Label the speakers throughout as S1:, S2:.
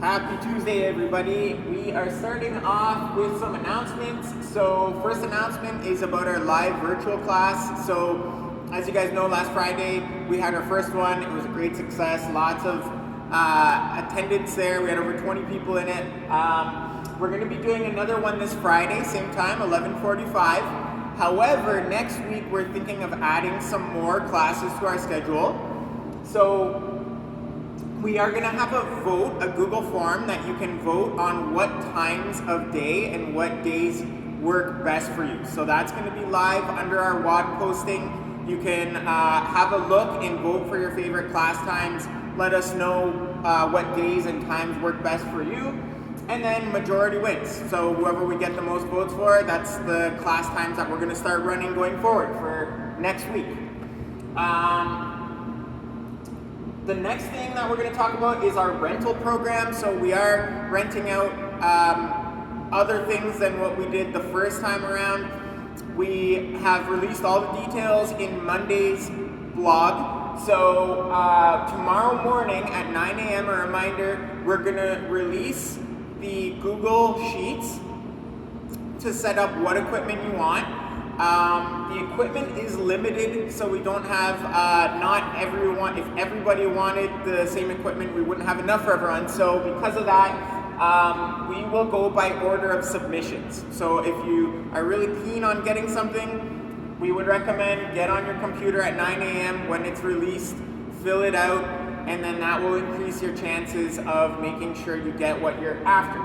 S1: Happy Tuesday, everybody. We are starting off with some announcements. So first announcement is about our live virtual class. So as you guys know, last Friday we had our first one. It was a great success. Lots of attendance there. We had over 20 people in it. We're going to be doing another one this Friday, same time, 11:45. However, next week we're thinking of adding some more classes to our schedule. So we are going to have a vote, a Google form that you can vote on what times of day and what days work best for you. So that's going to be live under our WOD posting. You can have a look and vote for your favorite class times. Let us know what days and times work best for you. And then majority wins. So whoever we get the most votes for, that's the class times that we're going to start running going forward for next week. The next thing that we're going to talk about is our rental program. So we are renting out other things than what we did the first time around. We have released all the details in Monday's blog. So tomorrow morning at 9 a.m., a reminder, we're going to release the Google Sheets to set up what equipment you want. The equipment is limited, so we don't have, not everyone, if everybody wanted the same equipment, we wouldn't have enough for everyone. So because of that, we will go by order of submissions. So if you are really keen on getting something, we would recommend get on your computer at 9 a.m. when it's released, fill it out, and then that will increase your chances of making sure you get what you're after.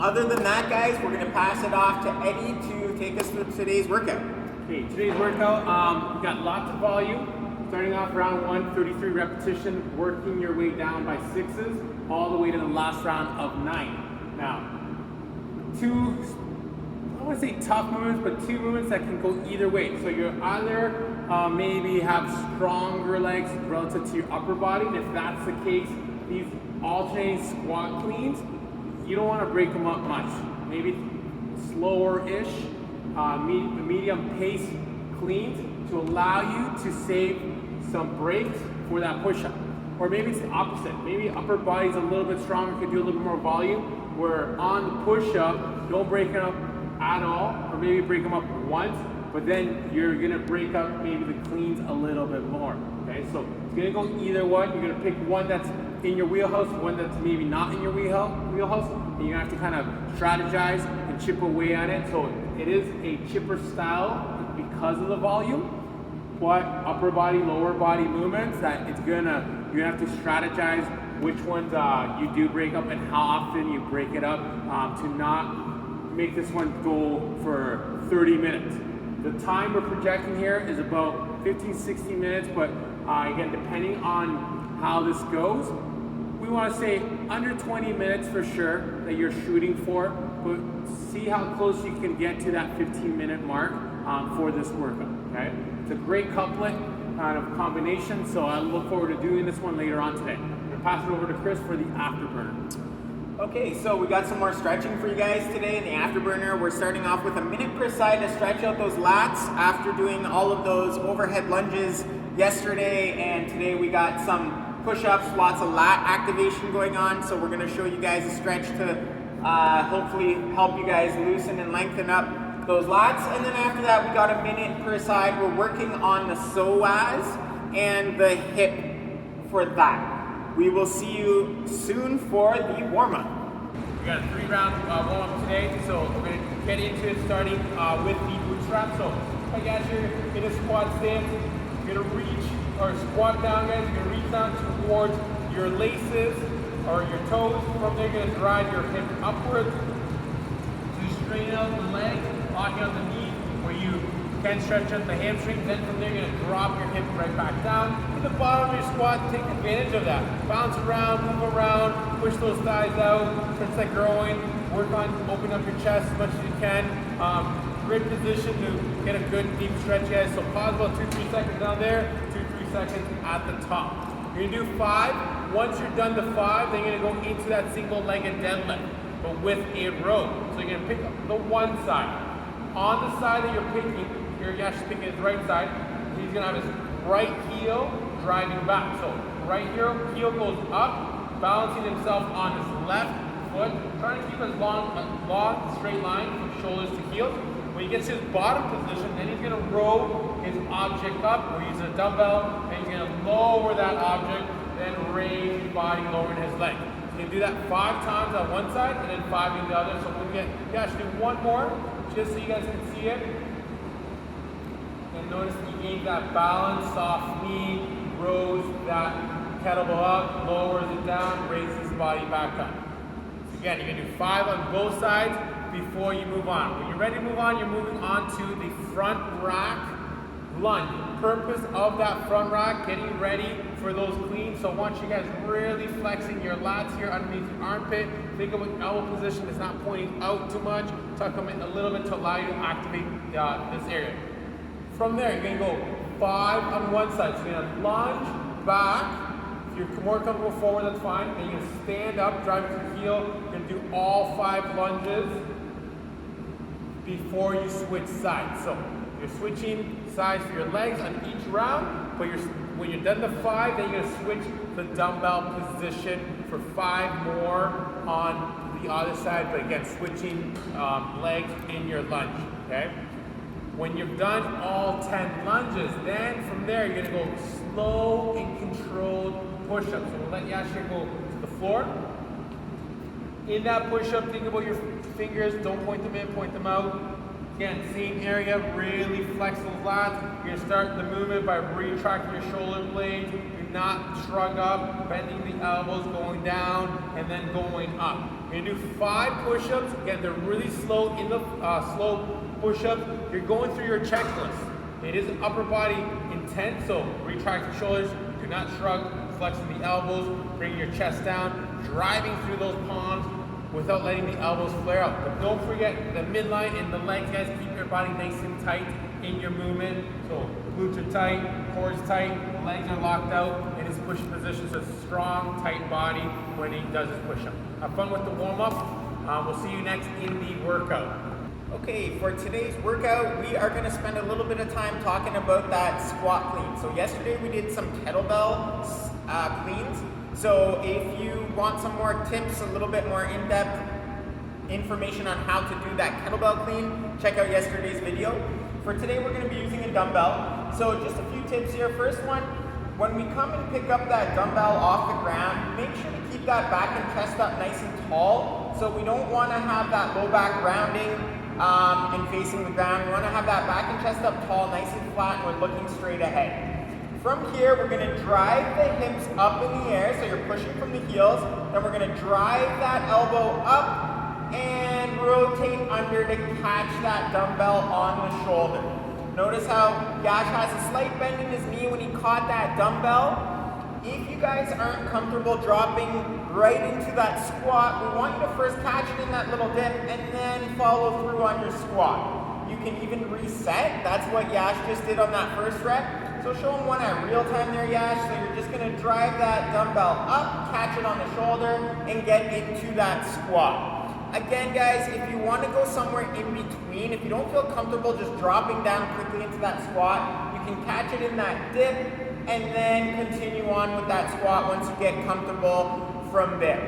S1: Other than that, guys, we're going to pass it off to Eddie to take us through today's workout.
S2: Okay, today's workout, we've got lots of volume. Starting off round 1, 33 repetition, working your way down by 6s, all the way to the last round of 9. Now, two, I wouldn't say tough movements, but two movements that can go either way. So you're either maybe have stronger legs relative to your upper body, and if that's the case, these alternating squat cleans, you don't want to break them up much. Maybe slower-ish, medium pace cleans to allow you to save some breaks for that push-up. Or maybe it's the opposite. Maybe upper body's a little bit stronger, could do a little bit more volume, where on the push-up, don't break it up at all, or maybe break them up once, but then you're gonna break up maybe the cleans a little bit more. Okay, so it's gonna go either one. You're gonna pick one that's in your wheelhouse, one that's maybe not in your wheelhouse, and you're gonna have to kind of strategize and chip away at it. So it is a chipper style because of the volume, but upper body, lower body movements that you're gonna have to strategize which ones you do break up and how often you break it up to not make this one go for 30 minutes. The time we're projecting here is about 15-16 minutes, but again, depending on how this goes, we want to say under 20 minutes for sure that you're shooting for, but see how close you can get to that 15-minute mark for this workout, okay? It's a great couplet kind of combination, so I look forward to doing this one later on today. I'm going to pass it over to Chris for the afterburner.
S1: Okay, so we got some more stretching for you guys today in the afterburner. We're starting off with a minute per side to stretch out those lats after doing all of those overhead lunges yesterday, and today we got some push-ups, lots of lat activation going on. So we're going to show you guys a stretch to hopefully help you guys loosen and lengthen up those lats. And then after that, we got a minute per side. We're working on the psoas and the hip for that. We will see you soon for the warm-up.
S2: We got a 3-round warm-up today, so we're going to get into it starting with the bootstrap. So like as you're in a squat stance, you're going to reach or squat down, guys. You're going to reach down towards your laces or your toes. From there, you're going to drive your hip upwards to straighten out the leg, locking out the knee where you can stretch out the hamstring. Then from there, you're going to drop your hip right back down to the bottom of your squat. Take advantage of that. Bounce around, move around, push those thighs out, stretch that groin, work on opening up your chest as much as you can. Great position to get a good deep stretch, guys. So pause about 2-3 seconds down there, 2-3 seconds at the top. You're going to do 5. Once you're done the 5, then you're going to go into that single-legged deadlift, but with a rope. So you're going to pick up the one side. On the side that you're picking, you're actually picking his right side. He's going to have his right heel driving back. So right here, heel goes up, balancing himself on his left foot, trying to keep a long straight line from shoulders to heels. When he gets to his bottom position, then he's gonna roll his object up. We're using a dumbbell, and he's gonna lower that object, then raise his body, lowering his leg. So you do that 5 times on one side, and then 5 on the other. So we'll do one more, just so you guys can see it. And notice he gained that balance, soft knee, rose that kettlebell up, lowers it down, raises his body back up. So again, you're gonna do 5 on both sides before you move on. When you're ready to move on, you're moving on to the front rack lunge. Purpose of that front rack, getting ready for those cleans. So once you guys really flexing your lats here underneath your armpit, think of an elbow position is not pointing out too much. Tuck them in a little bit to allow you to activate this area. From there, you're gonna go 5 on one side. So you're gonna lunge back. If you're more comfortable forward, that's fine. Then you're gonna stand up, drive to the heel. You're gonna do all 5 lunges before you switch sides. So you're switching sides for your legs on each round, but when you're done the 5, then you're gonna switch the dumbbell position for 5 more on the other side, but again, switching legs in your lunge, okay? When you've done all 10 lunges, then from there, you're gonna go slow and controlled push-ups. So we'll let Yashir go to the floor. In that push-up, think about your fingers, don't point them in, point them out. Again, same area, really flex those lats. You're gonna start the movement by retracting your shoulder blades. Do not shrug up, bending the elbows, going down, and then going up. You're gonna do 5 push-ups. Again, they're really slow in the slow push-ups. You're going through your checklist. It is upper body intent, so retract your shoulders, do not shrug, flexing the elbows, bringing your chest down, driving through those palms without letting the elbows flare out. But don't forget the midline and the legs, guys. Keep your body nice and tight in your movement. So glutes are tight, core is tight, legs are locked out in his push position. So it's a strong, tight body when he does his push-up. Have fun with the warm-up. We'll see you next in the workout.
S1: Okay, for today's workout, we are gonna spend a little bit of time talking about that squat clean. So yesterday we did some kettlebell cleans. So if you want some more tips, a little bit more in-depth information on how to do that kettlebell clean, check out yesterday's video. For today, we're gonna be using a dumbbell. So just a few tips here. First one, when we come and pick up that dumbbell off the ground, make sure to keep that back and chest up nice and tall. So we don't wanna have that low back rounding and facing the ground. We wanna have that back and chest up tall, nice and flat, and we're looking straight ahead. From here, we're gonna drive the hips up in the air, so you're pushing from the heels. Then we're gonna drive that elbow up and rotate under to catch that dumbbell on the shoulder. Notice how Yash has a slight bend in his knee when he caught that dumbbell. If you guys aren't comfortable dropping right into that squat, we want you to first catch it in that little dip and then follow through on your squat. You can even reset. That's what Yash just did on that first rep. So show him one at real time there, Yash. So you're just gonna drive that dumbbell up, catch it on the shoulder, and get into that squat. Again, guys, if you wanna go somewhere in between, if you don't feel comfortable just dropping down quickly into that squat, you can catch it in that dip and then continue on with that squat once you get comfortable from there.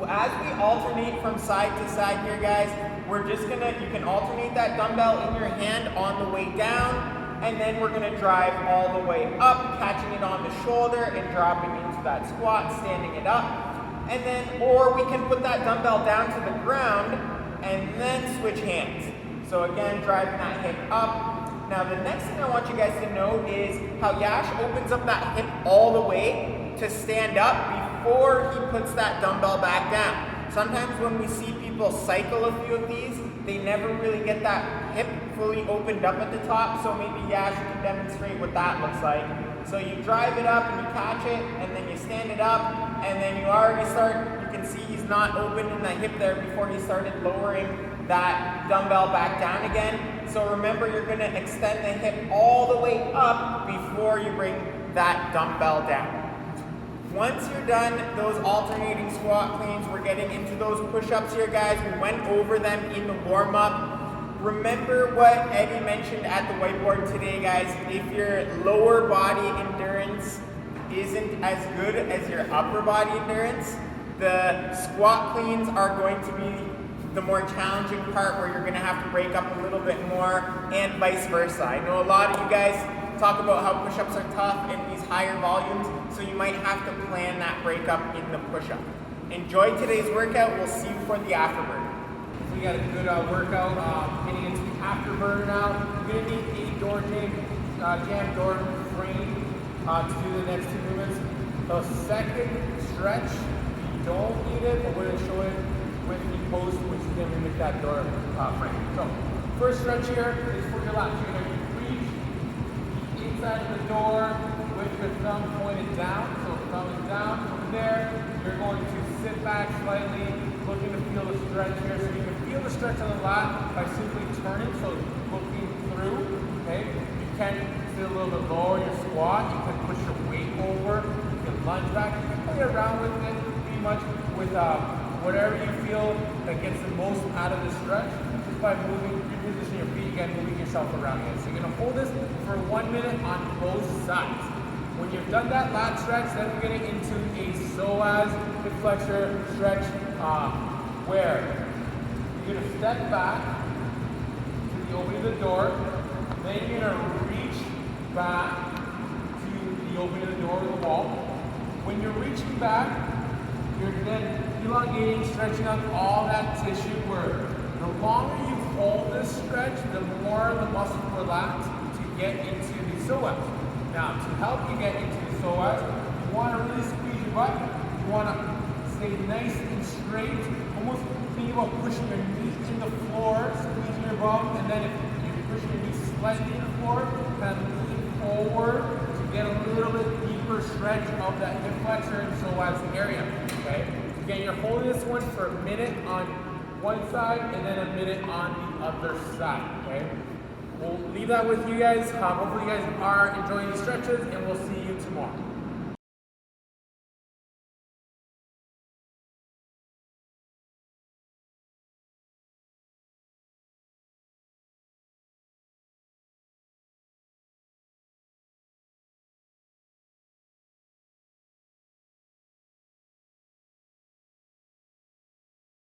S1: As we alternate from side to side here, guys, you can alternate that dumbbell in your hand on the way down, and then we're gonna drive all the way up, catching it on the shoulder and dropping into that squat, standing it up. And then, or we can put that dumbbell down to the ground and then switch hands. So again, driving that hip up. Now the next thing I want you guys to know is how Yash opens up that hip all the way to stand up before he puts that dumbbell back down. Sometimes when we see people cycle a few of these, they never really get that hip fully opened up at the top, so maybe Yash can demonstrate what that looks like. So you drive it up and you catch it, and then you stand it up, and then you already you can see he's not open in the hip there before he started lowering that dumbbell back down again. So remember, you're gonna extend the hip all the way up before you bring that dumbbell down. Once you're done those alternating squat cleans, we're getting into those push-ups here, guys. We went over them in the warm-up. Remember what Eddie mentioned at the whiteboard today, guys. If your lower body endurance isn't as good as your upper body endurance, the squat cleans are going to be the more challenging part where you're going to have to break up a little bit more, and vice versa. I know a lot of you guys talk about how push-ups are tough in these higher volumes, so you might have to plan that breakup in the push-up. Enjoy today's workout. We'll see you for the afterburner.
S2: We got a good workout getting into the afterburner now. You're going to need a door jam door frame to do the next 2 movements. The second stretch, you don't need it, but we're going to show it with the post, which is going to mimic that door frame. So, first stretch here is for your lats. You're going to reach the inside of the door with your thumb pointed down. So, thumb is down from there. You're going to sit back slightly, looking to feel the stretch here. So, you can feel the stretch on the lat by simply turning, so looking through. Okay, you can sit a little bit lower in your squat. You can push your weight over. You can lunge back. You can play around with it pretty much with whatever you feel that gets the most out of the stretch, just by moving, repositioning your feet again, moving yourself around again. So you're gonna hold this for 1 minute on both sides. When you've done that lat stretch, then we're getting into a psoas hip flexor stretch, where you're gonna step back to the opening of the door, then you're gonna reach back to the opening of the door of the wall. When you're reaching back, you're then elongating, stretching out all that tissue, where the longer you hold this stretch, the more the muscle relax to get into the psoas. Now, to help you get into the psoas, you want to really squeeze your butt. You want to stay nice and straight, almost thinking about pushing your knee in the floor, squeezing your bum, and then if you're pushing your knee slightly in the floor, kind of moving forward to get a little bit deeper stretch of that hip flexor and psoas area. Okay? Again, you're holding this one for a minute on one side and then a minute on the other side. Okay? We'll leave that with you guys. Hopefully you guys are enjoying these stretches, and we'll see you tomorrow.